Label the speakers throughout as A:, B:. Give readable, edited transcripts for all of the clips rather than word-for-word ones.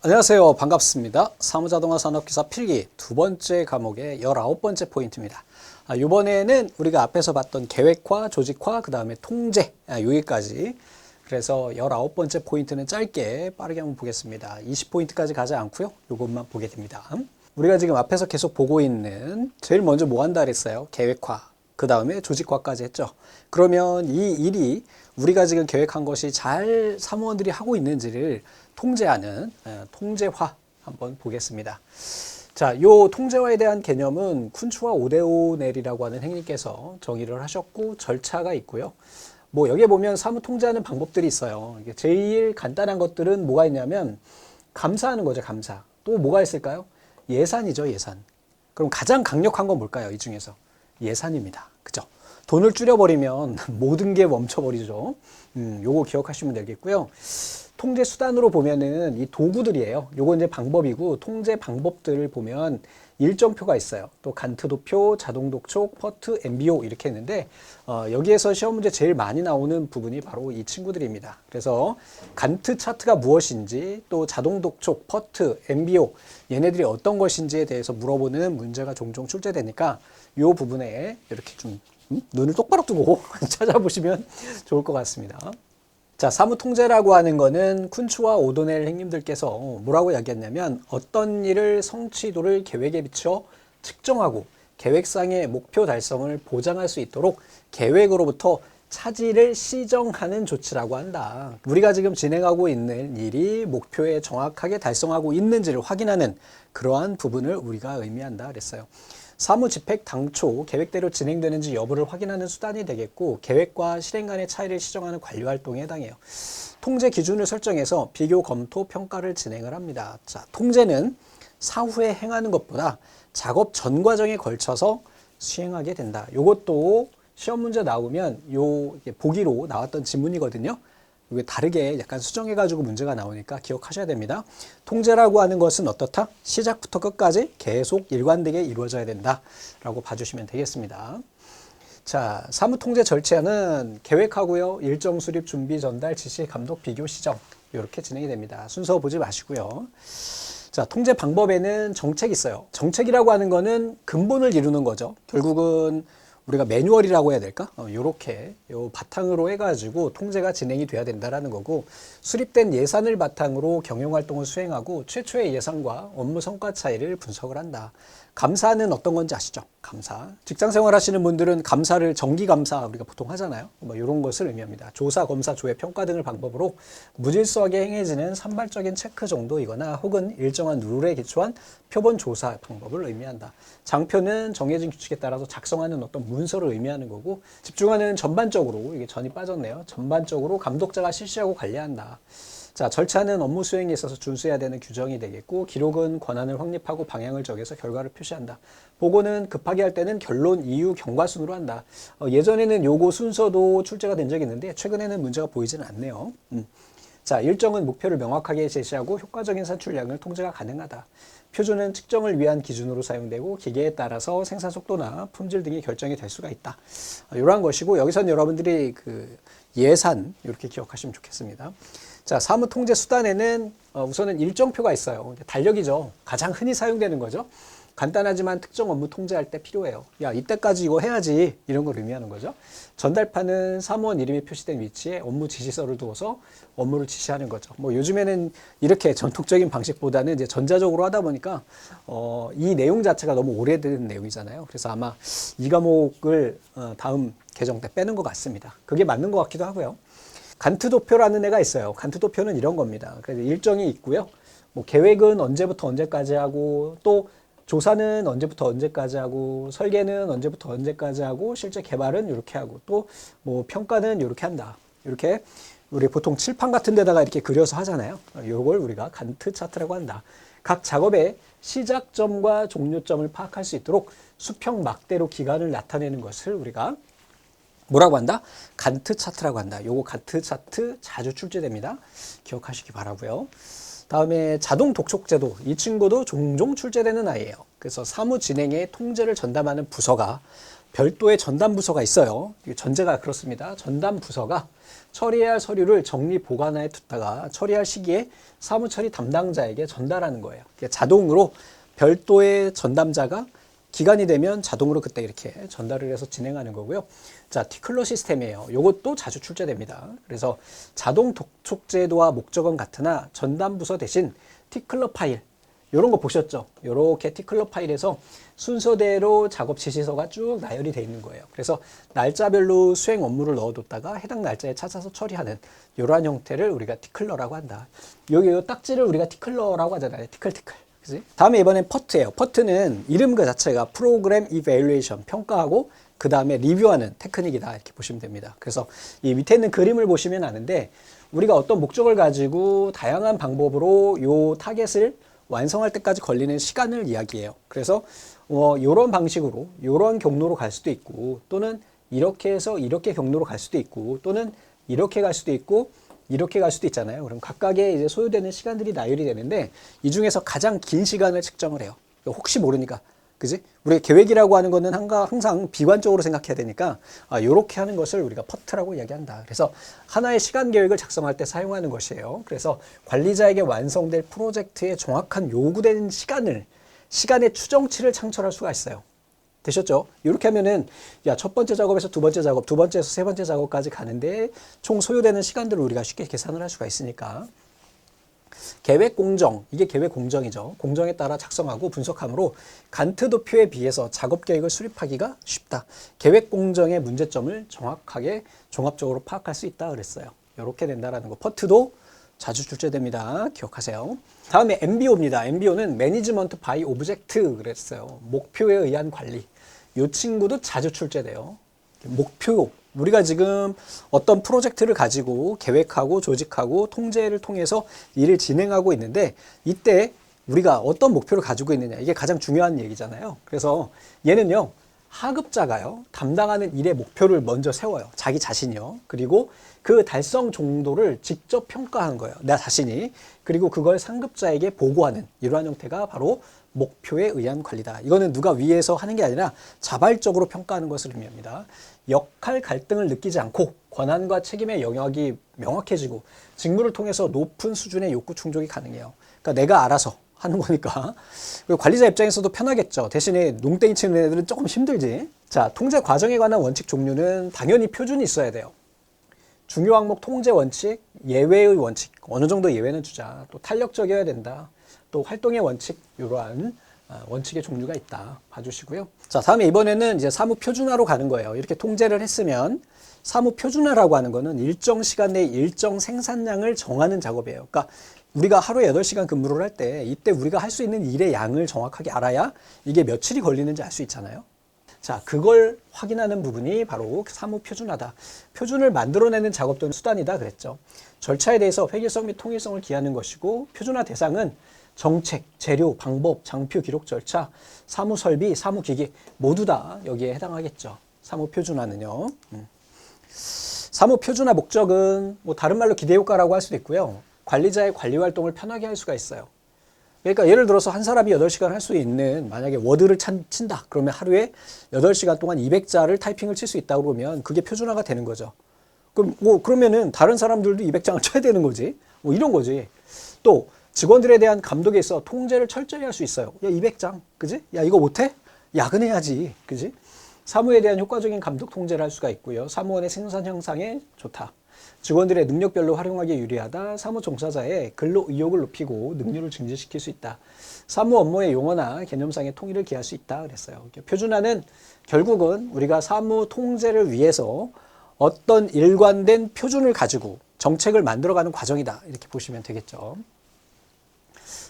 A: 안녕하세요. 반갑습니다. 사무자동화 산업기사 필기 두 번째 과목의 19번째 포인트입니다. 이번에는 우리가 앞에서 봤던 계획화, 조직화, 그 다음에 통제, 여기까지. 그래서 19번째 포인트는 짧게 빠르게 한번 보겠습니다. 20포인트까지 가지 않고요. 이것만 보게 됩니다. 우리가 지금 앞에서 계속 보고 있는 제일 먼저 뭐 한다 그랬어요? 계획화, 그 다음에 조직화까지 했죠. 그러면 이 일이 우리가 지금 계획한 것이 잘 사무원들이 하고 있는지를 통제하는 통제화 한번 보겠습니다. 자, 요 통제화에 대한 개념은 쿤츠와 오데오넬이라고 하는 행님께서 정의를 하셨고 절차가 있고요. 뭐 여기에 보면 사무 통제하는 방법들이 있어요. 제일 간단한 것들은 뭐가 있냐면 감사하는 거죠, 감사. 또 뭐가 있을까요? 예산이죠, 예산. 그럼 가장 강력한 건 뭘까요? 이 중에서 예산입니다. 그죠? 돈을 줄여버리면 모든 게 멈춰버리죠. 요거 기억하시면 되겠고요. 통제 수단으로 보면은 이 도구들이에요. 요거 이제 방법이고, 통제 방법들을 보면 일정표가 있어요. 또 간트도표, 자동독촉, 퍼트, MBO 이렇게 했는데 여기에서 시험 문제 제일 많이 나오는 부분이 바로 이 친구들입니다. 그래서 간트 차트가 무엇인지, 또 자동독촉, 퍼트, MBO 얘네들이 어떤 것인지에 대해서 물어보는 문제가 종종 출제되니까 이 부분에 이렇게 좀 눈을 똑바로 뜨고 찾아보시면 좋을 것 같습니다. 자, 사무통제라고 하는 거는 쿤츠와 오도넬 행님들께서 뭐라고 이야기했냐면 어떤 일을 성취도를 계획에 비춰 측정하고 계획상의 목표 달성을 보장할 수 있도록 계획으로부터 차질을 시정하는 조치라고 한다. 우리가 지금 진행하고 있는 일이 목표에 정확하게 달성하고 있는지를 확인하는 그러한 부분을 우리가 의미한다 그랬어요. 사무 집행 당초 계획대로 진행되는지 여부를 확인하는 수단이 되겠고, 계획과 실행 간의 차이를 시정하는 관리활동에 해당해요. 통제 기준을 설정해서 비교, 검토, 평가를 진행을 합니다. 자, 통제는 사후에 행하는 것보다 작업 전 과정에 걸쳐서 수행하게 된다. 이것도 시험 문제 나오면 요 보기로 나왔던 지문이거든요. 이게 다르게 약간 수정해가지고 문제가 나오니까 기억하셔야 됩니다. 통제라고 하는 것은 어떻다? 시작부터 끝까지 계속 일관되게 이루어져야 된다라고 봐주시면 되겠습니다. 자, 사무통제 절차는 계획하고요. 일정 수립, 준비, 전달, 지시, 감독, 비교, 시정 이렇게 진행이 됩니다. 순서 보지 마시고요. 자, 통제 방법에는 정책이 있어요. 정책이라고 하는 거는 근본을 이루는 거죠. 결국은 우리가 매뉴얼이라고 해야 될까? 요렇게 요 바탕으로 해가지고 통제가 진행이 돼야 된다라는 거고, 수립된 예산을 바탕으로 경영활동을 수행하고 최초의 예산과 업무 성과 차이를 분석을 한다. 감사는 어떤 건지 아시죠? 감사. 직장생활 하시는 분들은 감사를 정기감사 우리가 보통 하잖아요. 뭐 이런 것을 의미합니다. 조사, 검사, 조회, 평가 등을 방법으로 무질서하게 행해지는 산발적인 체크 정도이거나 혹은 일정한 룰에 기초한 표본 조사 방법을 의미한다. 장표는 정해진 규칙에 따라서 작성하는 어떤 문서를 의미하는 거고, 집중하는 전반적으로, 이게 전이 빠졌네요. 전반적으로 감독자가 실시하고 관리한다. 자, 절차는 업무 수행에 있어서 준수해야 되는 규정이 되겠고, 기록은 권한을 확립하고 방향을 정해서 결과를 표시한다. 보고는 급하게 할 때는 결론, 이유, 경과 순으로 한다. 예전에는 요거 순서도 출제가 된 적이 있는데 최근에는 문제가 보이지는 않네요. 자, 일정은 목표를 명확하게 제시하고 효과적인 산출량을 통제가 가능하다. 표준은 측정을 위한 기준으로 사용되고 기계에 따라서 생산 속도나 품질 등이 결정이 될 수가 있다. 이러한 것이고, 여기서는 여러분들이 그 예산 이렇게 기억하시면 좋겠습니다. 자, 사무 통제 수단에는 우선은 일정표가 있어요. 달력이죠. 가장 흔히 사용되는 거죠. 간단하지만 특정 업무 통제할 때 필요해요. 야, 이때까지 이거 해야지. 이런 걸 의미하는 거죠. 전달판은 사무원 이름이 표시된 위치에 업무 지시서를 두어서 업무를 지시하는 거죠. 뭐 요즘에는 이렇게 전통적인 방식보다는 이제 전자적으로 하다 보니까 이 내용 자체가 너무 오래된 내용이잖아요. 그래서 아마 이 과목을 다음 개정 때 빼는 것 같습니다. 그게 맞는 것 같기도 하고요. 간트도표라는 애가 있어요. 간트도표는 이런 겁니다. 그래서 일정이 있고요. 뭐 계획은 언제부터 언제까지 하고, 또 조사는 언제부터 언제까지 하고, 설계는 언제부터 언제까지 하고, 실제 개발은 이렇게 하고, 또 뭐 평가는 이렇게 한다. 이렇게 우리 보통 칠판 같은 데다가 이렇게 그려서 하잖아요. 이걸 우리가 간트 차트라고 한다. 각 작업의 시작점과 종료점을 파악할 수 있도록 수평 막대로 기간을 나타내는 것을 우리가 뭐라고 한다? 간트 차트라고 한다. 요거 간트 차트 자주 출제됩니다. 기억하시기 바라고요. 다음에 자동 독촉 제도. 이 친구도 종종 출제되는 아이예요. 그래서 사무 진행에 통제를 전담하는 부서가 별도의 전담 부서가 있어요. 전제가 그렇습니다. 전담 부서가 처리해야 할 서류를 정리 보관하에 뒀다가 처리할 시기에 사무처리 담당자에게 전달하는 거예요. 자동으로 별도의 전담자가 기간이 되면 자동으로 그때 이렇게 전달을 해서 진행하는 거고요. 자, 티클러 시스템이에요. 이것도 자주 출제됩니다. 그래서 자동 독촉 제도와 목적은 같으나 전담 부서 대신 티클러 파일 이런 거 보셨죠? 이렇게 티클러 파일에서 순서대로 작업 지시서가 쭉 나열이 돼 있는 거예요. 그래서 날짜별로 수행 업무를 넣어뒀다가 해당 날짜에 찾아서 처리하는 이러한 형태를 우리가 티클러라고 한다. 여기 이 딱지를 우리가 티클러라고 하잖아요. 티클티클. 그치? 다음에 이번엔 퍼트예요. 퍼트는 이름 그 자체가 프로그램 이밸루에이션, 평가하고 그 다음에 리뷰하는 테크닉이다 이렇게 보시면 됩니다. 그래서 이 밑에 있는 그림을 보시면 아는데 우리가 어떤 목적을 가지고 다양한 방법으로 요 타겟을 완성할 때까지 걸리는 시간을 이야기해요. 그래서 이런 방식으로 이런 경로로 갈 수도 있고 또는 이렇게 해서 이렇게 경로로 갈 수도 있고 또는 이렇게 갈 수도 있고 이렇게 갈 수도 있잖아요. 그럼 각각의 이제 소요되는 시간들이 나열이 되는데 이 중에서 가장 긴 시간을 측정을 해요. 혹시 모르니까. 그지? 우리가 계획이라고 하는 거는 항상 비관적으로 생각해야 되니까 요렇게 하는 것을 우리가 퍼트라고 이야기한다. 그래서 하나의 시간 계획을 작성할 때 사용하는 것이에요. 그래서 관리자에게 완성될 프로젝트의 정확한 요구되는 시간의 추정치를 창출할 수가 있어요. 되셨죠? 이렇게 하면은 첫 번째 작업에서 두 번째 작업, 두 번째에서 세 번째 작업까지 가는데 총 소요되는 시간들을 우리가 쉽게 계산을 할 수가 있으니까 계획 공정, 이게 계획 공정이죠. 공정에 따라 작성하고 분석함으로 간트 도표에 비해서 작업 계획을 수립하기가 쉽다. 계획 공정의 문제점을 정확하게 종합적으로 파악할 수 있다 그랬어요. 이렇게 된다라는 거. 퍼트도 자주 출제됩니다. 기억하세요. 다음에 MBO입니다. MBO는 매니지먼트 바이 오브젝트 그랬어요. 목표에 의한 관리. 이 친구도 자주 출제돼요. 목표. 우리가 지금 어떤 프로젝트를 가지고 계획하고 조직하고 통제를 통해서 일을 진행하고 있는데 이때 우리가 어떤 목표를 가지고 있느냐 이게 가장 중요한 얘기잖아요. 그래서 얘는요 하급자가요 담당하는 일의 목표를 먼저 세워요. 자기 자신이요. 그리고 그 달성 정도를 직접 평가하는 거예요. 나 자신이. 그리고 그걸 상급자에게 보고하는 이러한 형태가 바로 목표에 의한 관리다. 이거는 누가 위에서 하는 게 아니라 자발적으로 평가하는 것을 의미합니다. 역할 갈등을 느끼지 않고 권한과 책임의 영역이 명확해지고 직무를 통해서 높은 수준의 욕구 충족이 가능해요. 그러니까 내가 알아서 하는 거니까. 그리고 관리자 입장에서도 편하겠죠. 대신에 농땡이 치는 애들은 조금 힘들지. 자, 통제 과정에 관한 원칙 종류는 당연히 표준이 있어야 돼요. 중요 항목 통제 원칙, 예외의 원칙, 어느 정도 예외는 주자. 또 탄력적이어야 된다. 또 활동의 원칙, 이러한 원칙의 종류가 있다. 봐주시고요. 자, 다음에 이번에는 이제 사무 표준화로 가는 거예요. 이렇게 통제를 했으면 사무 표준화라고 하는 거는 일정 시간 내에 일정 생산량을 정하는 작업이에요. 그러니까 우리가 하루에 8시간 근무를 할 때 이때 우리가 할 수 있는 일의 양을 정확하게 알아야 이게 며칠이 걸리는지 알 수 있잖아요. 자, 그걸 확인하는 부분이 바로 사무 표준화다. 표준을 만들어내는 작업도 수단이다 그랬죠. 절차에 대해서 획일성 및 통일성을 기하는 것이고 표준화 대상은 정책, 재료, 방법, 장표, 기록 절차, 사무 설비, 사무 기기 모두 다 여기에 해당하겠죠. 사무 표준화는요. 사무 표준화 목적은 뭐 다른 말로 기대 효과라고 할 수도 있고요. 관리자의 관리 활동을 편하게 할 수가 있어요. 그러니까 예를 들어서 한 사람이 8시간 할 수 있는 만약에 워드를 친다. 그러면 하루에 8시간 동안 200자를 타이핑을 칠 수 있다고 그러면 그게 표준화가 되는 거죠. 그럼 그러면은 다른 사람들도 200장을 쳐야 되는 거지. 뭐 이런 거지. 또 직원들에 대한 감독에 있어 통제를 철저히 할 수 있어요. 야, 200장. 그지? 야, 이거 못해? 야근해야지. 그지? 사무에 대한 효과적인 감독 통제를 할 수가 있고요. 사무원의 생산 형상에 좋다. 직원들의 능력별로 활용하기에 유리하다. 사무 종사자의 근로 의욕을 높이고 능률을 증진시킬 수 있다. 사무 업무의 용어나 개념상의 통일을 기할 수 있다 그랬어요. 표준화는 결국은 우리가 사무 통제를 위해서 어떤 일관된 표준을 가지고 정책을 만들어가는 과정이다. 이렇게 보시면 되겠죠.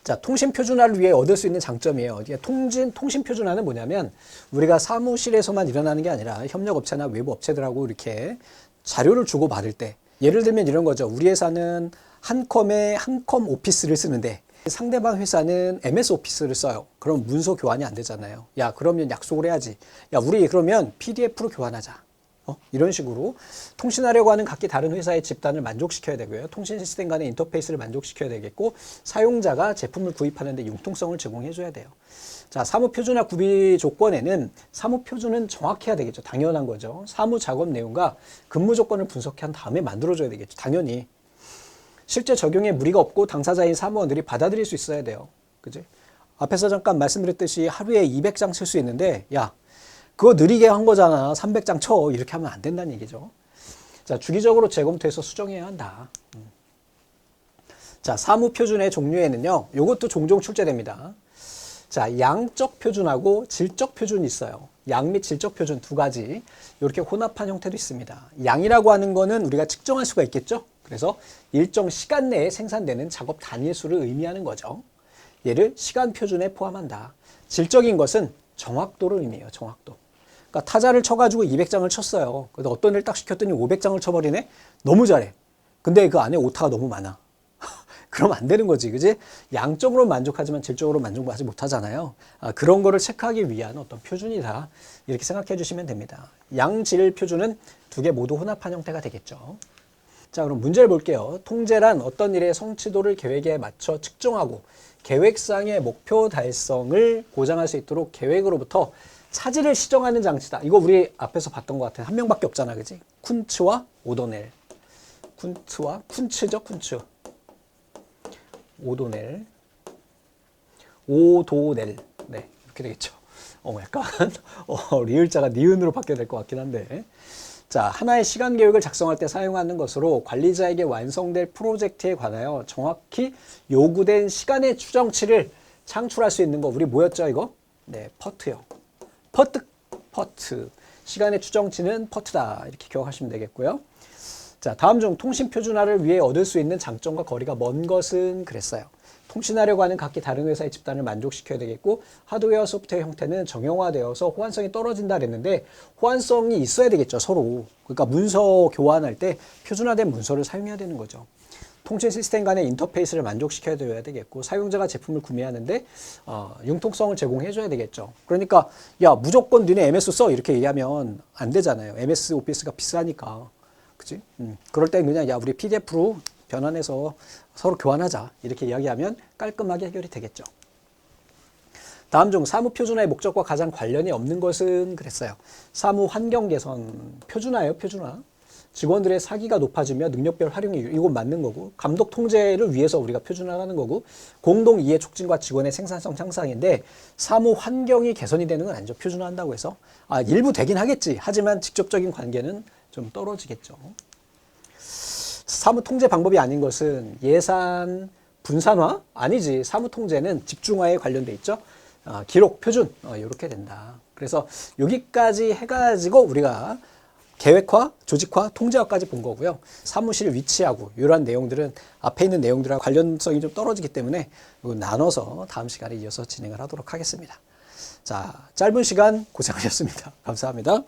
A: 자, 통신 표준화를 위해 얻을 수 있는 장점이에요. 통신 표준화는 뭐냐면 우리가 사무실에서만 일어나는 게 아니라 협력업체나 외부 업체들하고 이렇게 자료를 주고받을 때 예를 들면 이런 거죠. 우리 회사는 한컴에 한컴 오피스를 쓰는데 상대방 회사는 MS 오피스를 써요. 그럼 문서 교환이 안 되잖아요. 야, 그러면 약속을 해야지. 야, 우리 그러면 PDF로 교환하자. 이런 식으로 통신하려고 하는 각기 다른 회사의 집단을 만족시켜야 되고요. 통신 시스템 간의 인터페이스를 만족시켜야 되겠고 사용자가 제품을 구입하는 데 융통성을 제공해 줘야 돼요. 자, 사무 표준화 구비 조건에는 사무 표준은 정확해야 되겠죠. 당연한 거죠. 사무 작업 내용과 근무 조건을 분석한 다음에 만들어줘야 되겠죠. 당연히. 실제 적용에 무리가 없고 당사자인 사무원들이 받아들일 수 있어야 돼요. 그지? 앞에서 잠깐 말씀드렸듯이 하루에 200장 쓸 수 있는데, 야, 그거 느리게 한 거잖아. 300장 쳐. 이렇게 하면 안 된다는 얘기죠. 자, 주기적으로 재검토해서 수정해야 한다. 자, 사무 표준의 종류에는요, 요것도 종종 출제됩니다. 자, 양적 표준하고 질적 표준이 있어요. 양 및 질적 표준 두 가지. 이렇게 혼합한 형태도 있습니다. 양이라고 하는 거는 우리가 측정할 수가 있겠죠? 그래서 일정 시간 내에 생산되는 작업 단위 수를 의미하는 거죠. 얘를 시간 표준에 포함한다. 질적인 것은 정확도를 의미해요. 정확도. 그러니까 타자를 쳐가지고 200장을 쳤어요. 근데 어떤 애를 딱 시켰더니 500장을 쳐버리네? 너무 잘해. 근데 그 안에 오타가 너무 많아. 그러면 안 되는 거지, 그지? 양적으로 만족하지만 질적으로 만족하지 못하잖아요. 그런 거를 체크하기 위한 어떤 표준이다. 이렇게 생각해 주시면 됩니다. 양질 표준은 두 개 모두 혼합한 형태가 되겠죠. 자, 그럼 문제를 볼게요. 통제란 어떤 일의 성취도를 계획에 맞춰 측정하고 계획상의 목표 달성을 보장할 수 있도록 계획으로부터 차질을 시정하는 장치다. 이거 우리 앞에서 봤던 것 같아요. 한 명밖에 없잖아, 그지? 쿤츠와 오도넬. 쿤츠죠, 쿤츠. 오도넬. 네, 이렇게 되겠죠. 약간, 리을자가 니은으로 바뀌어야 될 것 같긴 한데. 자, 하나의 시간 계획을 작성할 때 사용하는 것으로 관리자에게 완성될 프로젝트에 관하여 정확히 요구된 시간의 추정치를 창출할 수 있는 거. 우리 뭐였죠, 이거? 네, 퍼트요. 퍼트. 시간의 추정치는 퍼트다. 이렇게 기억하시면 되겠고요. 자, 다음 중 통신 표준화를 위해 얻을 수 있는 장점과 거리가 먼 것은 그랬어요. 통신하려고 하는 각기 다른 회사의 집단을 만족시켜야 되겠고 하드웨어 소프트웨어 형태는 정형화되어서 호환성이 떨어진다 그랬는데 호환성이 있어야 되겠죠, 서로. 그러니까 문서 교환할 때 표준화된 문서를 사용해야 되는 거죠. 통신 시스템 간의 인터페이스를 만족시켜야 되겠고 사용자가 제품을 구매하는데 융통성을 제공해 줘야 되겠죠. 그러니까 야, 무조건 니네 MS 써 이렇게 얘기하면 안 되잖아요. MS 오피스가 비싸니까. 그치? 그럴 때 그냥 야, 우리 PDF로 변환해서 서로 교환하자 이렇게 이야기하면 깔끔하게 해결이 되겠죠. 다음 중 사무 표준화의 목적과 가장 관련이 없는 것은 그랬어요. 사무 환경 개선 표준화예요, 표준화. 직원들의 사기가 높아지며 능력별 활용이 이건 맞는 거고 감독 통제를 위해서 우리가 표준화하는 거고 공동 이해 촉진과 직원의 생산성 향상인데 사무 환경이 개선이 되는 건 아니죠. 표준화한다고 해서 일부 되긴 하겠지. 하지만 직접적인 관계는 좀 떨어지겠죠. 사무 통제 방법이 아닌 것은 예산 분산화? 아니지. 사무 통제는 집중화에 관련돼 있죠. 기록, 표준 이렇게 된다. 그래서 여기까지 해가지고 우리가 계획화, 조직화, 통제화까지 본 거고요. 사무실 위치하고 이러한 내용들은 앞에 있는 내용들과 관련성이 좀 떨어지기 때문에 나눠서 다음 시간에 이어서 진행을 하도록 하겠습니다. 자, 짧은 시간 고생하셨습니다. 감사합니다.